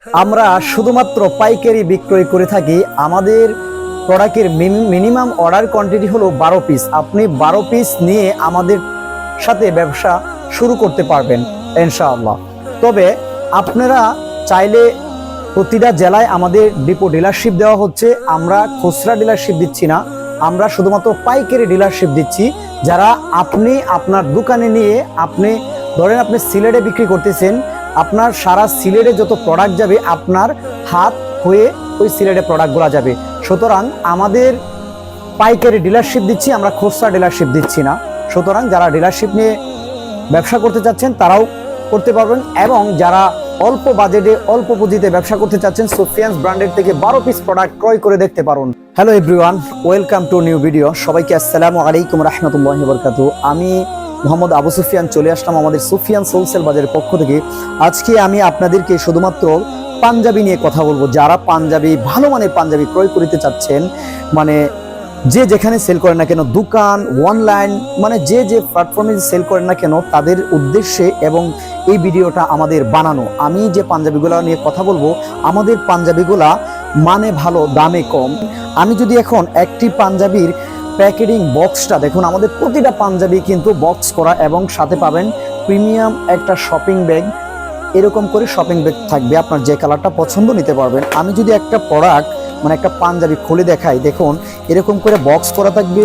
আমরা শুধুমাত্র পাইকারি বিক্রয় করে থাকি। আমাদের প্রোডাক্টের মিনিমাম অর্ডার কোয়ান্টিটি হলো 12 পিস। আপনি 12 পিস নিয়ে আমাদের সাথে ব্যবসা শুরু করতে পারবেন ইনশাআল্লাহ। তবে আপনারা চাইলে প্রতিটা জেলায় আমাদের ডিপো ডিলারশিপ দেওয়া হচ্ছে। আমরা খুচরা ডিলারশিপ দিচ্ছি না, আমরা শুধুমাত্র পাইকারি ডিলারশিপ দিচ্ছি। যারা আপনি আপনার দোকানে নিয়ে আপনি ধরেন আপনি সিলেটে বিক্রি করতেছেন, আপনার সারা সিলেটে যত প্রোডাক্ট যাবে আপনার হাত হয়ে ওই সিলেটে প্রোডাক্টগুলো যাবে। সুতরাং আমাদের পাইকারি ডিলারশিপ দিচ্ছি, আমরা খুচরা ডিলারশিপ দিচ্ছি না। সুতরাং যারা ডিলারশিপ নিয়ে ব্যবসা করতে চাচ্ছেন তারাও করতে পারবেন, এবং যারা অল্প বাজেটে অল্প পুঁজিতে ব্যবসা করতে চাচ্ছেন সুফিয়ানস ব্র্যান্ডের থেকে 12 পিস প্রোডাক্ট ক্রয় করে দেখতে পারুন। Hello everyone, welcome to new video. সবাইকে আসসালামু আলাইকুম রাহমাতুল্লাহি ওয়া বারাকাতুহু। আমি মোহাম্মদ আবু সুফিয়ান চলে আসলাম আমাদের সুফিয়ানস হোলসেল বাজারের পক্ষ থেকে। আজকে আমি আপনাদেরকে শুধুমাত্র পাঞ্জাবি নিয়ে কথা বলবো। যারা পাঞ্জাবি, ভালো মানের পাঞ্জাবি ক্রয় করতে চাচ্ছেন, মানে যে যেখানে সেল করেন না কেন, দোকান, অনলাইন, মানে যে যে প্ল্যাটফর্মে সেল করেন না কেন, তাদের উদ্দেশ্যে এবং এই ভিডিওটা আমাদের বানানো। আমি যে পাঞ্জাবিগুলো নিয়ে কথা বলবো, আমাদের পাঞ্জাবিগুলা মানে ভালো, দামে কম। আমি যদি এখন একটি পাঞ্জাবির প্যাকেটিং বক্সটা দেখুন, আমাদের প্রতিটা পাঞ্জাবি কিন্তু বক্স করা, এবং সাথে পাবেন প্রিমিয়াম একটা শপিং ব্যাগ। এরকম করে শপিং ব্যাগ থাকবে, আপনার যে কালারটা পছন্দ নিতে পারবেন। আমি যদি একটা প্রোডাক্ট মানে একটা পাঞ্জাবি খুলে দেখাই, দেখুন এরকম করে বক্স করা থাকবে।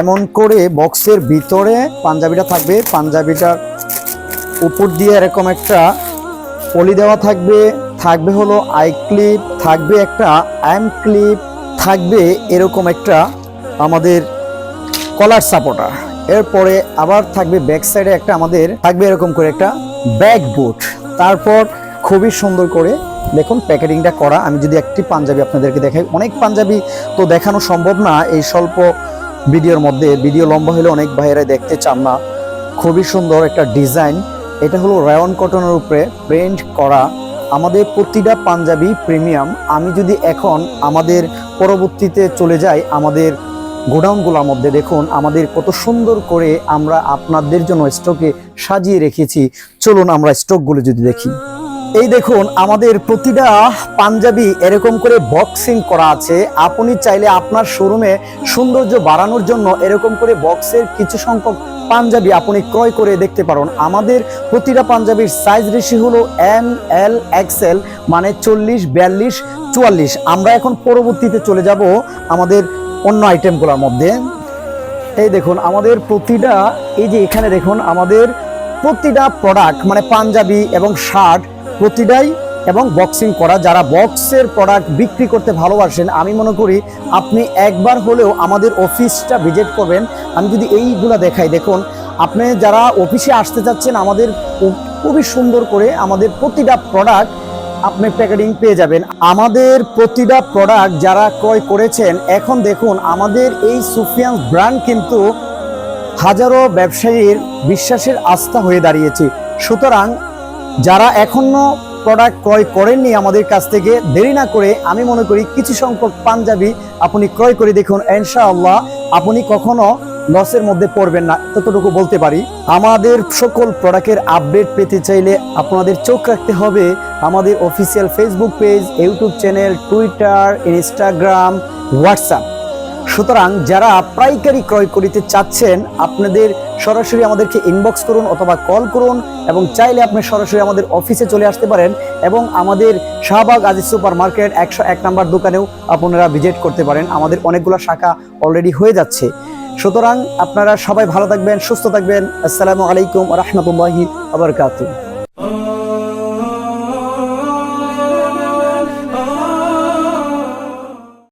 এমন করে বক্সের ভিতরে পাঞ্জাবিটা থাকবে, পাঞ্জাবিটার উপর দিয়ে এরকম একটা পলি দেওয়া থাকবে, থাকবে হলো আই ক্লিপ, থাকবে একটা এম ক্লিপ, থাকবে এরকম একটা আমাদের কলার সাপোর্টার। এরপরে আবার থাকবে ব্যাক সাইডে একটা আমাদের থাকবে এরকম করে একটা ব্যাক বুট। তারপর খুবই সুন্দর করে দেখুন প্যাকেটিংটা করা। আমি যদি একটি পাঞ্জাবি আপনাদেরকে দেখাই, অনেক পাঞ্জাবি তো দেখানো সম্ভব না এই স্বল্প ভিডিওর মধ্যে, ভিডিও লম্বা হলে অনেক ভাইয়েরা দেখতে চান না। খুবই সুন্দর একটা ডিজাইন, এটা হলো রায়ন কটনের উপরে প্রিন্ট করা। আমাদের প্রতিটা পাঞ্জাবি প্রিমিয়াম। আমি যদি এখন আমাদের পরবর্তীতে চলে যাই আমাদের গোডাউনগুলোর মধ্যে, দেখুন আমাদের কত সুন্দর করে আমরা আপনাদের জন্য স্টকে সাজিয়ে রেখেছি। চলুন আমরা স্টকগুলো যদি দেখি। এই দেখুন আমাদের প্রতিটা পাঞ্জাবি এরকম করে বক্সিং করা আছে। আপনি চাইলে আপনার শোরুমে সৌন্দর্য বাড়ানোর জন্য এরকম করে বক্সের কিছু সংখ্যক পাঞ্জাবি আপনি ক্রয় করে দেখতে পারেন। আমাদের প্রতিটা পাঞ্জাবির সাইজ রেশি হলো এম, এল, এক্সেল, মানে 40, 42, 44। আমরা এখন পরবর্তীতে চলে যাব আমাদের অন্য আইটেমগুলোর মধ্যে। এই দেখুন আমাদের প্রতিটা, এই যে এখানে দেখুন আমাদের প্রতিটা প্রোডাক্ট মানে পাঞ্জাবি এবং শার্ট প্রতিটাই এবং বক্সিং করা। যারা বক্সের প্রোডাক্ট বিক্রি করতে ভালোবাসেন, আমি মনে করি আপনি একবার হলেও আমাদের অফিসটা ভিজিট করবেন। আমি যদি এইগুলা দেখাই, দেখুন আপনি যারা অফিসে আসতে চাচ্ছেন, আমাদের খুবই সুন্দর করে আমাদের প্রতিটা প্রোডাক্ট আপনি প্যাকেটিং পেয়ে যাবেন। আমাদের প্রতিটা প্রোডাক্ট যারা ক্রয় করেছেন, এখন দেখুন আমাদের এই সুফিয়ানস ব্র্যান্ড কিন্তু হাজারো ব্যবসায়ীর বিশ্বাসের আস্থা হয়ে দাঁড়িয়েছে। সুতরাং যারা এখনো প্রোডাক্ট ক্রয় করেননি আমাদের কাছ থেকে, দেরি না করে আমি মনে করি কিছু সংখ্যক পাঞ্জাবি আপনি ক্রয় করে দেখুন, ইনশাআল্লাহ আপনি কখনো লসের মধ্যে পড়বেন না, ততটুকু বলতে পারি। আমাদের সকল প্রোডাক্টের আপডেট পেতে চাইলে আপনাদের চোখ রাখতে হবে আমাদের official Facebook page, YouTube channel, Twitter, Instagram, WhatsApp. সুতরাং যারা পাইকারি ক্রয় করিতে চাচ্ছেন, আপনাদের সরাসরি আমাদেরকে ইনবক্স করুন অথবা কল করুন, এবং চাইলে আপনি সরাসরি আমাদের অফিসে চলে আসতে পারেন, এবং আমাদের শাহবাগ আজিজ সুপার মার্কেট 101 নম্বর দোকানেও আপনারা ভিজিট করতে পারেন। আমাদের অনেকগুলো শাখা অলরেডি হয়ে যাচ্ছে। সুতরাং আপনারা সবাই ভালো থাকবেন, সুস্থ থাকবেন। আসসালামু আলাইকুম ওয়া রাহমাতুল্লাহি ওয়া বারাকাতুহু।